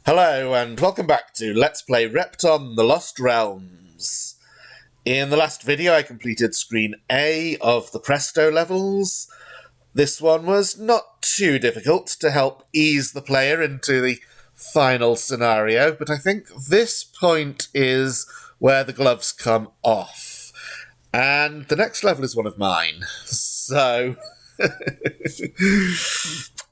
Hello and welcome back to Let's Play Repton The Lost Realms. In the last video I completed screen A of the Presto levels. This one was not too difficult to help ease the player into the final scenario, but I think this point is where the gloves come off. And the next level is one of mine. So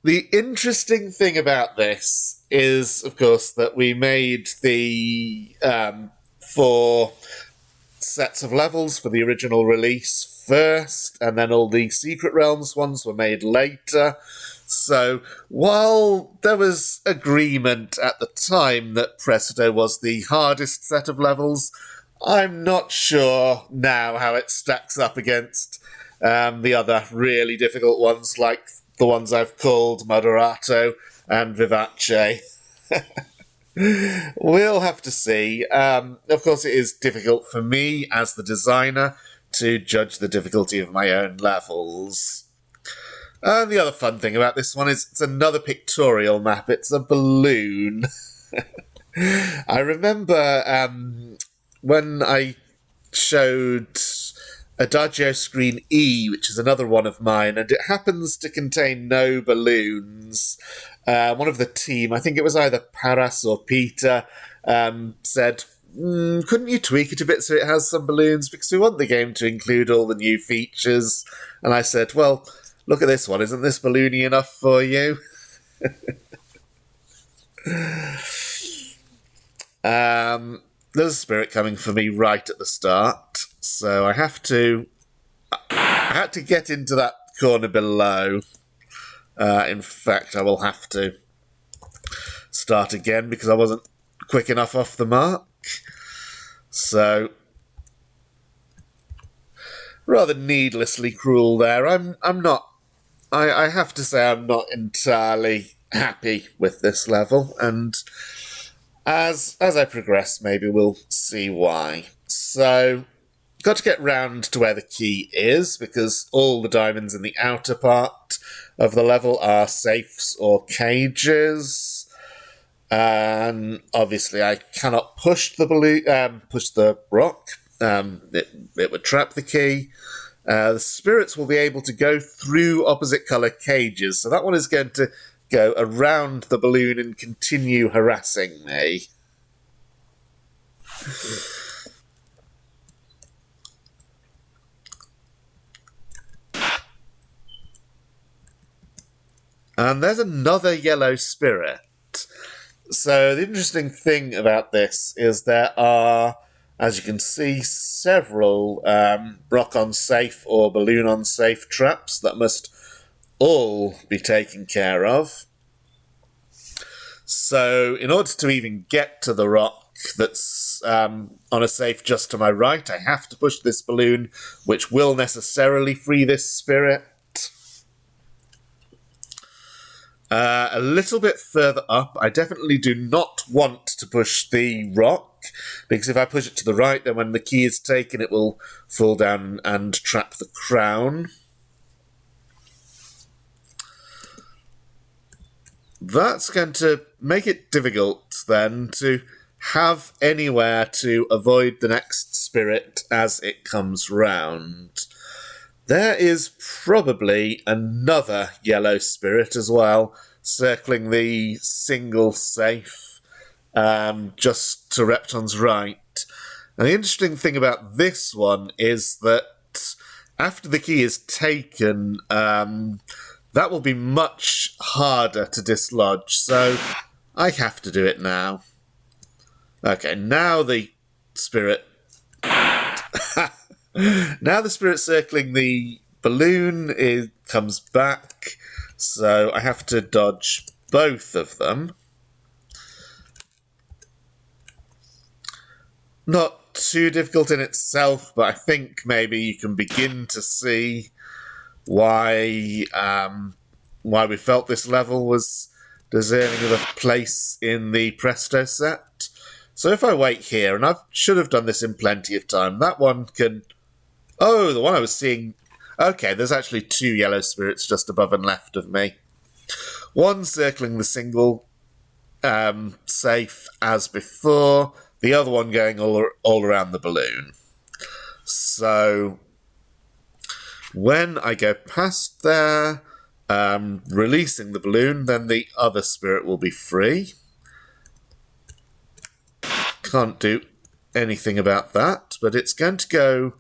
the interesting thing about this is, of course, that we made the 4 sets of levels for the original release first, and then all the Secret Realms ones were made later. So while there was agreement at the time that Presto was the hardest set of levels, I'm not sure now how it stacks up against the other really difficult ones, like the ones I've called Moderato and Vivace. We'll have to see. Of course, it is difficult for me as the designer to judge the difficulty of my own levels. And the other fun thing about this one is it's another pictorial map. It's a balloon. I remember when I showed Adagio Screen E, which is another one of mine, and it happens to contain no balloons. One of the team, I think it was either Paras or Peter, said, couldn't you tweak it a bit so it has some balloons, because we want the game to include all the new features? And I said, well, look at this one, isn't this balloony enough for you? There's a spirit coming for me right at the start, so I had to get into that corner below. In fact, I will have to start again because I wasn't quick enough off the mark. So, rather needlessly cruel there. I'm not. I have to say I'm not entirely happy with this level, and as I progress, maybe we'll see why. So, got to get round to where the key is, because all the diamonds in the outer part of the level are safes or cages. And obviously I cannot push the balloon, push the rock. It would trap the key. The spirits will be able to go through opposite colour cages, so that one is going to go around the balloon and continue harassing me. And there's another yellow spirit. So the interesting thing about this is there are, as you can see, several rock-on-safe or balloon-on-safe traps that must all be taken care of. So in order to even get to the rock that's on a safe just to my right, I have to push this balloon, which will necessarily free this spirit. A little bit further up, I definitely do not want to push the rock, because if I push it to the right, then when the key is taken, it will fall down and trap the crown. That's going to make it difficult, then, to have anywhere to avoid the next spirit as it comes round. There is probably another yellow spirit as well, circling the single safe just to Repton's right. And the interesting thing about this one is that after the key is taken, that will be much harder to dislodge, so I have to do it now. Okay, now the spirit... Now the spirit circling the balloon comes back, so I have to dodge both of them. Not too difficult in itself, but I think maybe you can begin to see why we felt this level was deserving of a place in the Presto set. So if I wait here, and I should have done this in plenty of time, that one can... Oh, the one I was seeing... Okay, there's actually 2 yellow spirits just above and left of me. One circling the single safe as before, the other one going all around the balloon. So when I go past there, releasing the balloon, then the other spirit will be free. Can't do anything about that, but it's going to go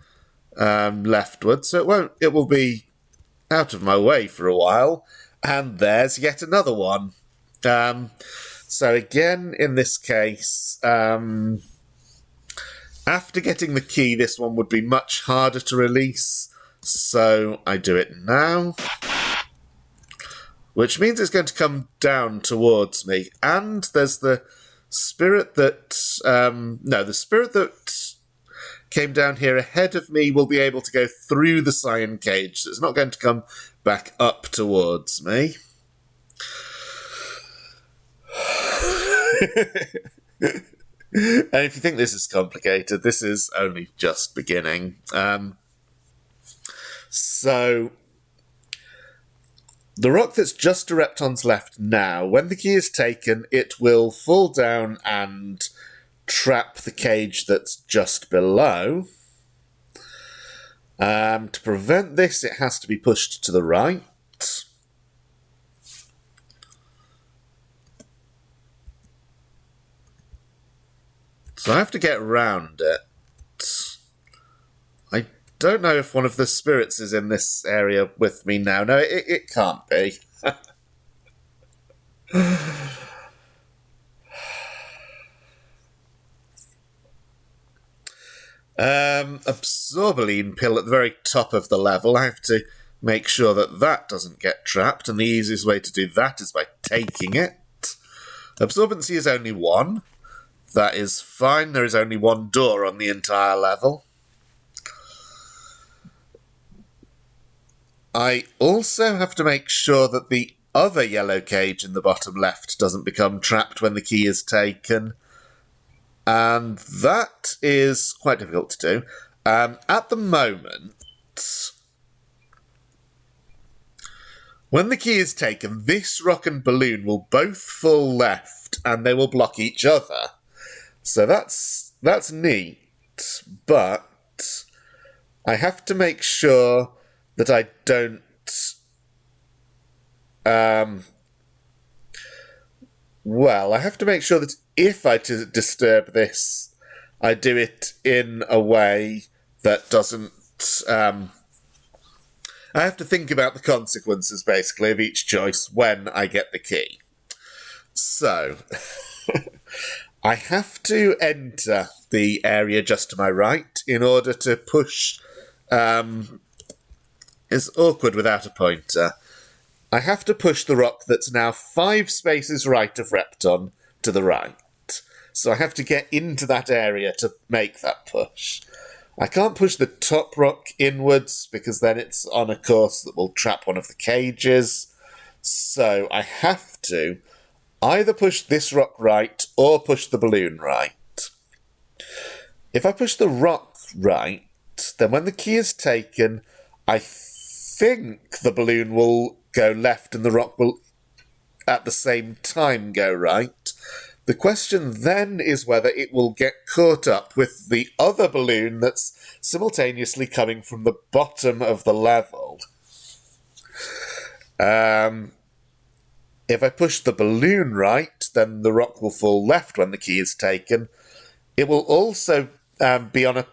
leftward, so it will be out of my way for a while. And there's yet another one. So again, in this case, after getting the key, this one would be much harder to release. So I do it now, which means it's going to come down towards me. And there's the spirit that... the spirit that came down here ahead of me will be able to go through the cyan cage, so it's not going to come back up towards me. And if you think this is complicated, this is only just beginning. So the rock that's just to Repton's left now, when the key is taken, it will fall down and trap the cage that's just below. To prevent this, it has to be pushed to the right. So I have to get round it. I don't know if one of the spirits is in this area with me now. No, it can't be. Absorbaline pill at the very top of the level. I have to make sure that that doesn't get trapped, and the easiest way to do that is by taking it. Absorbency is only 1. That is fine. There is only 1 door on the entire level. I also have to make sure that the other yellow cage in the bottom left doesn't become trapped when the key is taken. And that is quite difficult to do. At the moment, when the key is taken, this rock and balloon will both fall left and they will block each other. So that's neat, but I have to make sure that I don't... well, I have to make sure that if I disturb this, I do it in a way that doesn't... I have to think about the consequences, basically, of each choice when I get the key. So, I have to enter the area just to my right in order to push... it's awkward without a pointer. I have to push the rock that's now 5 spaces right of Repton to the right. So I have to get into that area to make that push. I can't push the top rock inwards because then it's on a course that will trap one of the cages. So I have to either push this rock right or push the balloon right. If I push the rock right, then when the key is taken, I think the balloon will go left and the rock will at the same time go right. The question then is whether it will get caught up with the other balloon that's simultaneously coming from the bottom of the level. If I push the balloon right, then the rock will fall left when the key is taken. It will also be on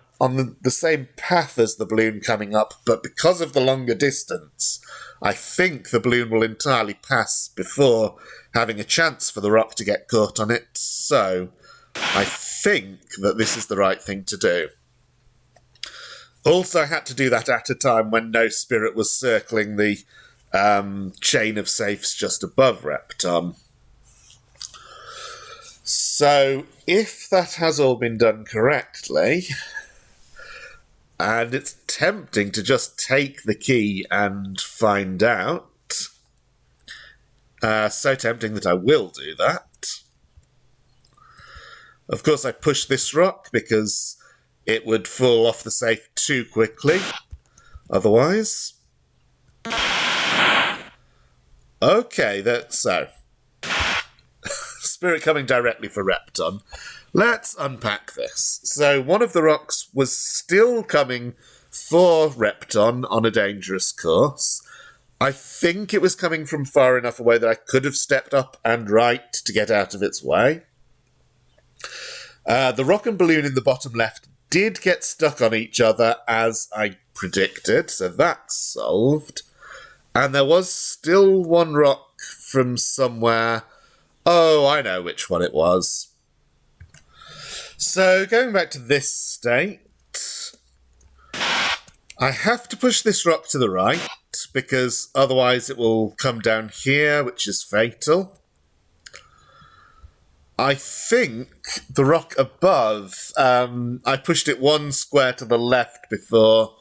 the same path as the balloon coming up, but because of the longer distance, I think the balloon will entirely pass before having a chance for the rock to get caught on it, so I think that this is the right thing to do. Also, I had to do that at a time when no spirit was circling the chain of safes just above Repton. So, if that has all been done correctly... and it's tempting to just take the key and find out. So tempting that I will do that. Of course, I push this rock because it would fall off the safe too quickly. Otherwise. Okay, so. spirit coming directly for Repton. Let's unpack this. So one of the rocks was still coming for Repton on a dangerous course. I think it was coming from far enough away that I could have stepped up and right to get out of its way. The rock and balloon in the bottom left did get stuck on each other as I predicted, so that's solved. And there was still one rock from somewhere. Oh, I know which one it was. So going back to this state, I have to push this rock to the right because otherwise it will come down here, which is fatal. I think the rock above, I pushed it one square to the left before,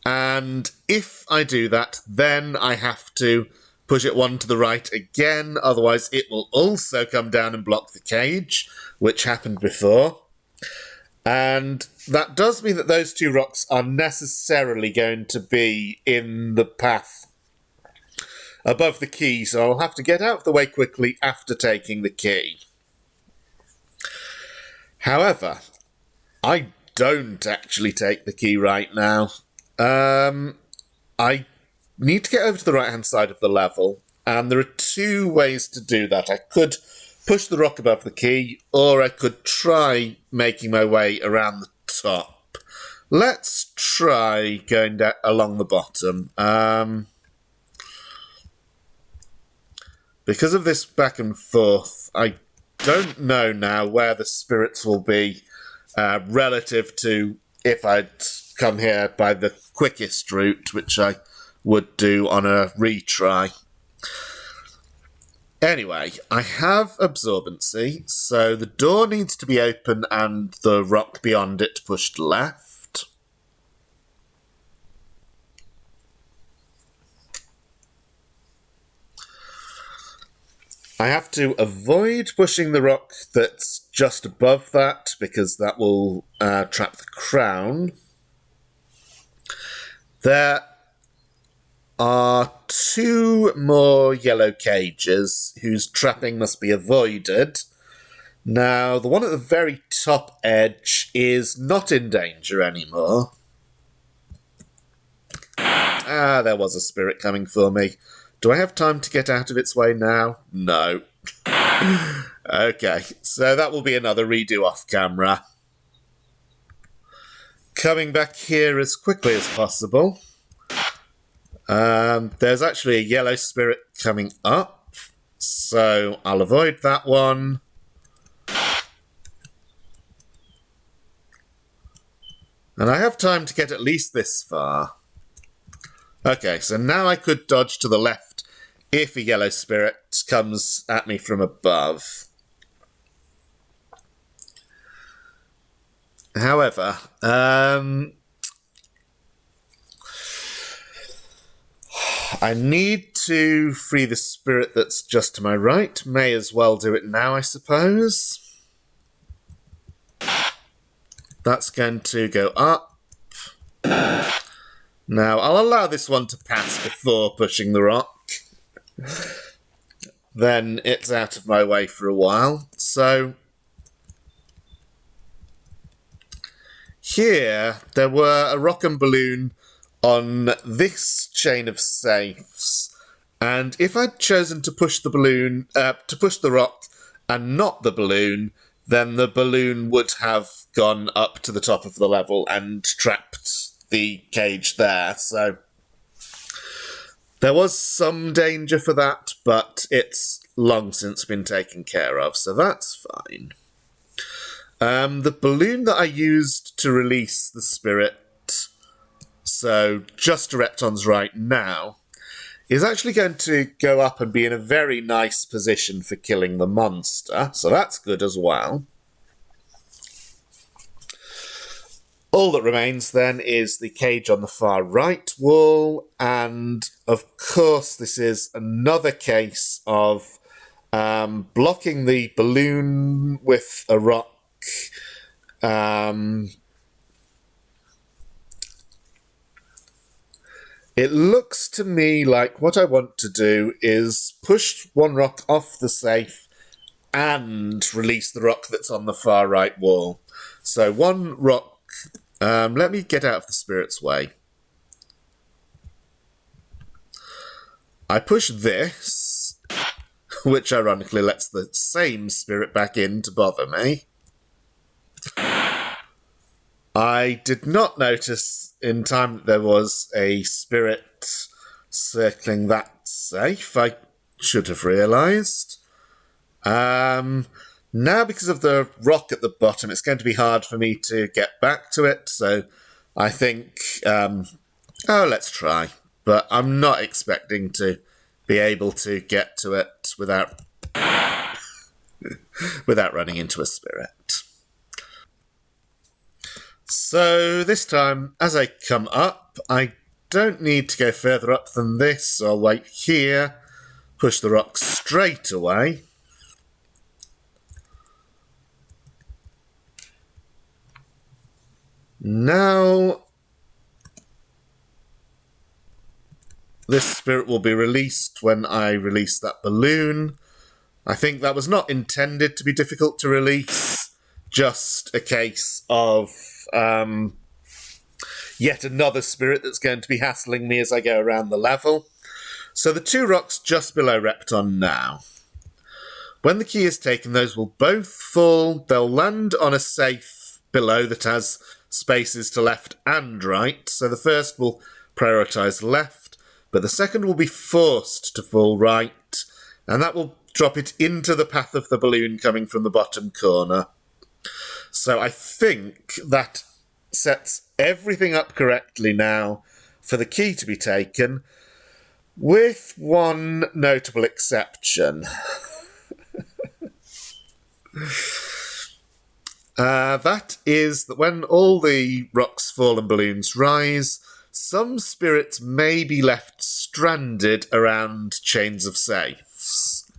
and if I do that, then I have to push it one to the right again, otherwise it will also come down and block the cage, which happened before. And that does mean that those two rocks are necessarily going to be in the path above the key, so I'll have to get out of the way quickly after taking the key. However, I don't actually take the key right now. I need to get over to the right-hand side of the level, and there are two ways to do that. I could push the rock above the key, or I could try making my way around the top. Let's try going down along the bottom. Because of this back and forth, I don't know now where the spirits will be relative to if I'd come here by the quickest route, which I would do on a retry. Anyway, I have absorbency, so the door needs to be open and the rock beyond it pushed left. I have to avoid pushing the rock that's just above that, because that will trap the crown. There are two more yellow cages whose trapping must be avoided. Now, the one at the very top edge is not in danger anymore. Ah, there was a spirit coming for me. Do I have time to get out of its way now? No. Okay, so that will be another redo off camera. Coming back here as quickly as possible. There's actually a yellow spirit coming up, so I'll avoid that one. And I have time to get at least this far. Okay, so now I could dodge to the left if a yellow spirit comes at me from above. However, I need to free the spirit that's just to my right. May as well do it now, I suppose. That's going to go up. Now, I'll allow this one to pass before pushing the rock. Then it's out of my way for a while. So, here, there were a rock and balloon on this chain of safes, and if I'd chosen to push the balloon, to push the rock and not the balloon, then the balloon would have gone up to the top of the level and trapped the cage there. So there was some danger for that, but it's long since been taken care of, so that's fine. The balloon that I used to release the spirit, so just to Repton's right now, is actually going to go up and be in a very nice position for killing the monster, so that's good as well. All that remains then is the cage on the far right wall, and of course this is another case of blocking the balloon with a rock. It looks to me like what I want to do is push one rock off the safe and release the rock that's on the far right wall. So one rock, let me get out of the spirit's way. I push this, which ironically lets the same spirit back in to bother me. I did not notice in time that there was a spirit circling that safe. I should have realised. Now, because of the rock at the bottom, it's going to be hard for me to get back to it, so I think, let's try. But I'm not expecting to be able to get to it without running into a spirit. So this time, as I come up, I don't need to go further up than this, so I'll wait here, push the rock straight away. Now, this spirit will be released when I release that balloon. I think that was not intended to be difficult to release, just a case of yet another spirit that's going to be hassling me as I go around the level. So the two rocks just below Repton now. When the key is taken, those will both fall. They'll land on a safe below that has spaces to left and right. So the first will prioritise left, but the second will be forced to fall right, and that will drop it into the path of the balloon coming from the bottom corner. So I think that sets everything up correctly now for the key to be taken, with one notable exception. That is that when all the rocks fall and balloons rise, some spirits may be left stranded around chains of safes.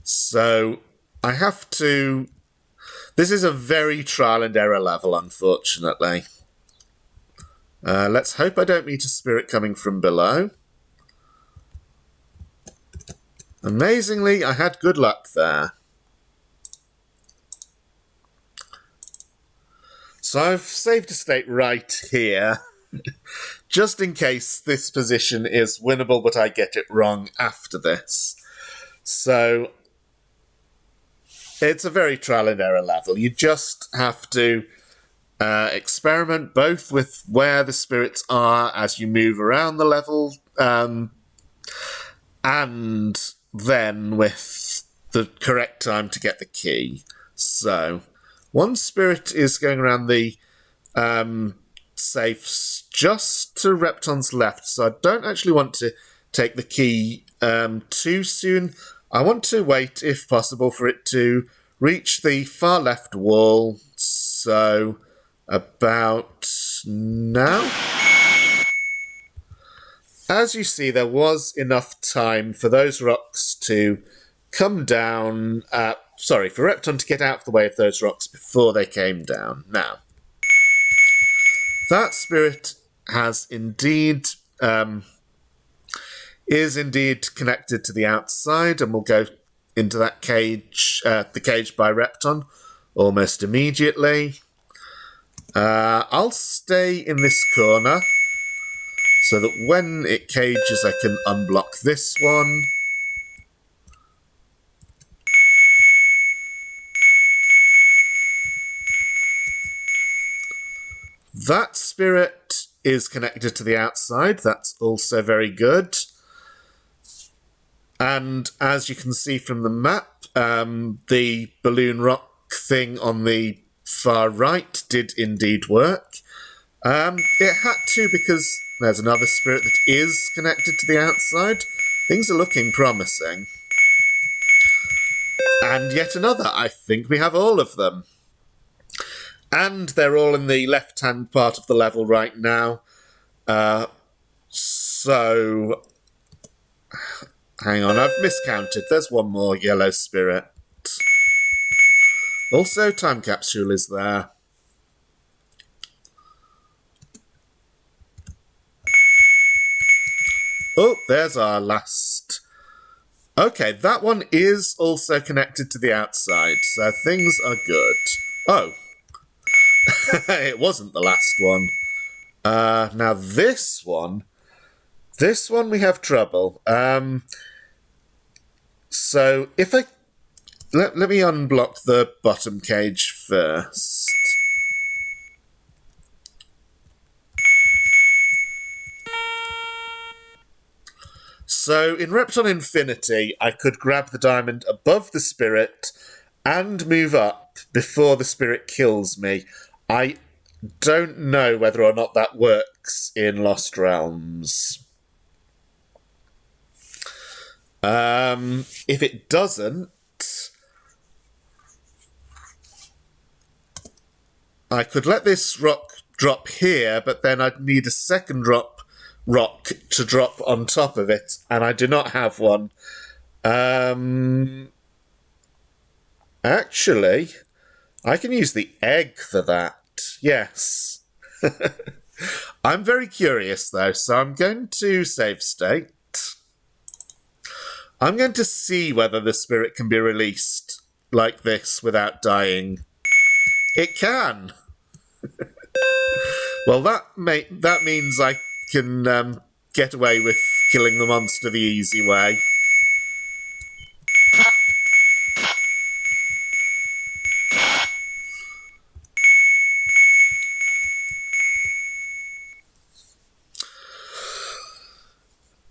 So I have to... This is a very trial and error level, unfortunately. Let's hope I don't meet a spirit coming from below. Amazingly, I had good luck there. So I've saved a state right here, just in case this position is winnable, but I get it wrong after this. So it's a very trial and error level. You just have to experiment both with where the spirits are as you move around the level, and then with the correct time to get the key. So one spirit is going around the safes just to Repton's left, so I don't actually want to take the key too soon. I want to wait, if possible, for it to reach the far left wall, so about now. As you see, there was enough time for those rocks to come down, for Repton to get out of the way of those rocks before they came down. Now, that spirit has indeed, is indeed connected to the outside, and will go into that cage, the cage by Repton, almost immediately. I'll stay in this corner, so that when it cages I can unblock this one. That spirit is connected to the outside. That's also very good. And as you can see from the map, the balloon rock thing on the far right did indeed work. It had to, because there's another spirit that is connected to the outside. Things are looking promising. And yet another. I think we have all of them. And they're all in the left-hand part of the level right now. So... hang on, I've miscounted. There's one more yellow spirit. Also, time capsule is there. Oh, there's our last. Okay, that one is also connected to the outside, so things are good. Oh. It wasn't the last one. Now this one we have trouble. So if I... Let me unblock the bottom cage first. So in Repton Infinity, I could grab the diamond above the spirit and move up before the spirit kills me. I don't know whether or not that works in Lost Realms. If it doesn't, I could let this rock drop here, but then I'd need a second rock to drop on top of it, and I do not have one. Actually, I can use the egg for that. Yes. I'm very curious, though, so I'm going to save state. I'm going to see whether the spirit can be released like this without dying. It can! Well, that means I can get away with killing the monster the easy way.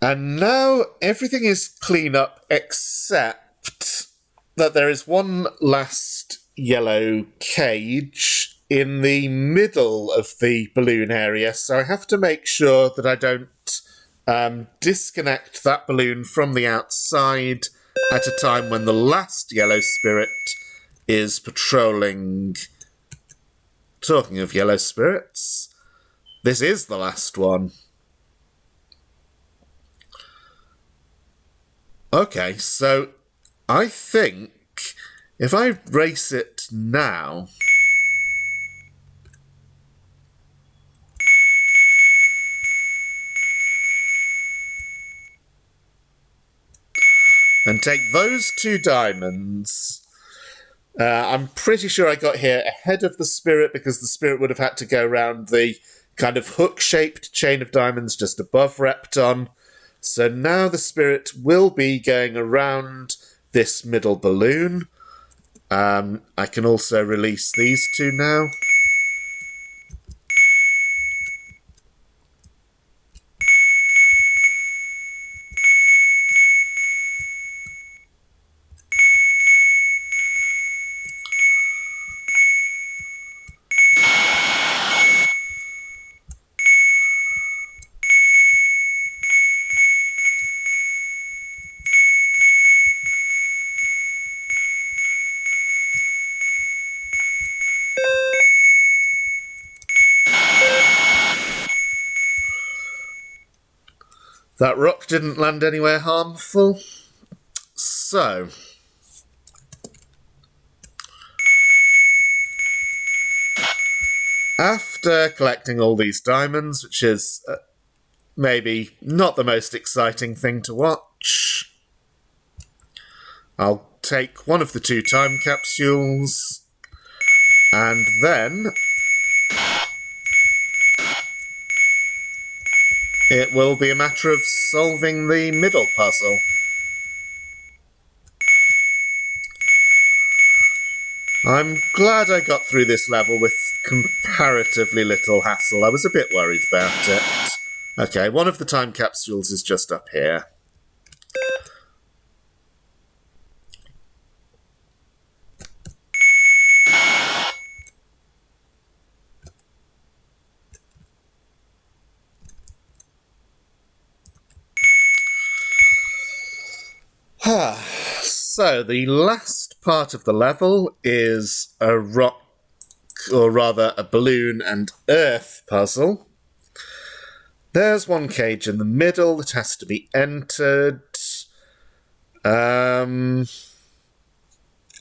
And now everything is clean up except that there is one last yellow cage in the middle of the balloon area, so I have to make sure that I don't disconnect that balloon from the outside at a time when the last yellow spirit is patrolling. Talking of yellow spirits, this is the last one. Okay, so I think if I race it now... and take those 2 diamonds... I'm pretty sure I got here ahead of the spirit because the spirit would have had to go around the kind of hook-shaped chain of diamonds just above Repton. So now the spirit will be going around this middle balloon. I can also release these 2 now. That rock didn't land anywhere harmful. So... after collecting all these diamonds, which is maybe not the most exciting thing to watch, I'll take one of the 2 time capsules, and then it will be a matter of solving the middle puzzle. I'm glad I got through this level with comparatively little hassle. I was a bit worried about it. Okay, one of the time capsules is just up here. So, the last part of the level is a rock, or rather a balloon and earth puzzle. There's one cage in the middle that has to be entered. And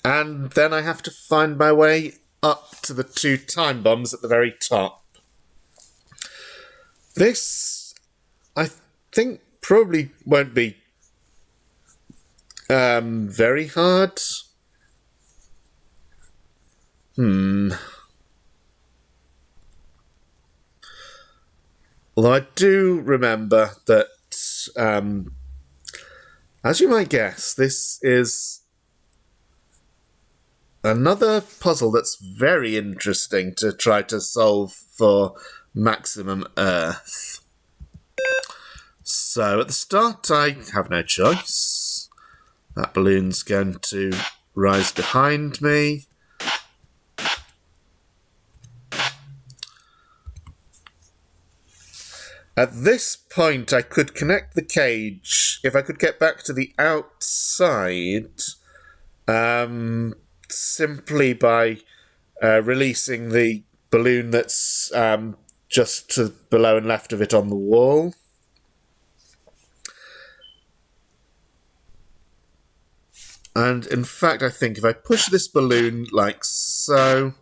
then I have to find my way up to the 2 time bombs at the very top. This, I think, probably won't be Very hard. Although I do remember that, as you might guess, this is another puzzle that's very interesting to try to solve for maximum Earth. So at the start, I have no choice. That balloon's going to rise behind me. At this point, I could connect the cage if I could get back to the outside, simply by releasing the balloon that's just to below and left of it on the wall. And in fact, I think if I push this balloon like so,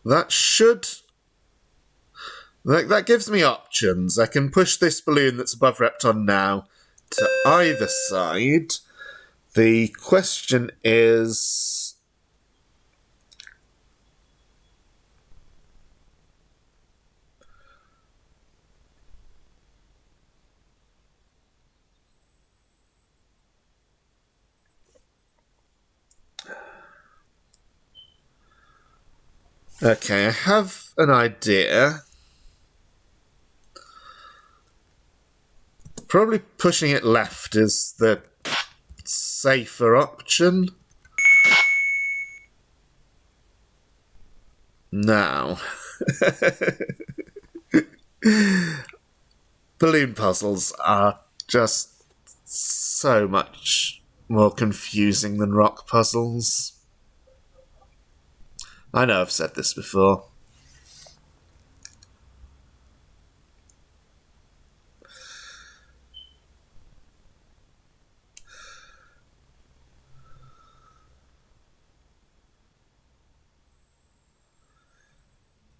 that should... That gives me options. I can push this balloon that's above Repton now to either side. The question is... Okay, I have an idea. Probably pushing it left is the safer option. Now, balloon puzzles are just so much more confusing than rock puzzles. I know I've said this before.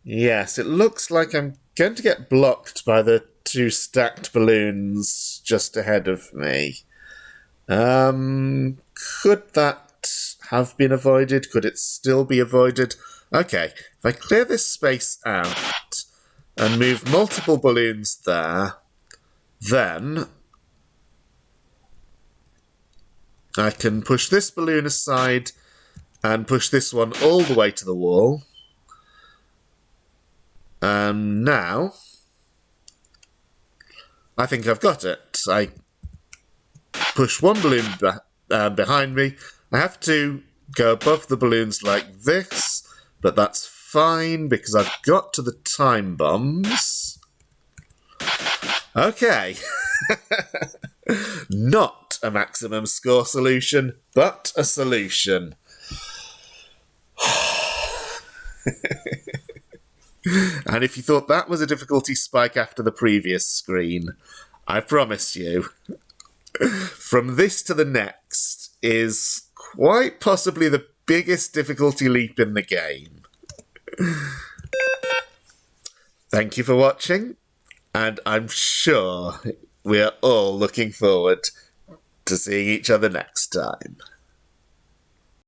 Yes, it looks like I'm going to get blocked by the two stacked balloons just ahead of me. Could that have been avoided? Could it still be avoided? Okay, if I clear this space out and move multiple balloons there, then I can push this balloon aside and push this one all the way to the wall. Now, I think I've got it. I push one balloon behind me. I have to go above the balloons like this, but that's fine because I've got to the time bombs. Okay. Not a maximum score solution, but a solution. And if you thought that was a difficulty spike after the previous screen, I promise you, from this to the next is quite possibly the biggest difficulty leap in the game. Thank you for watching, and I'm sure we are all looking forward to seeing each other next time.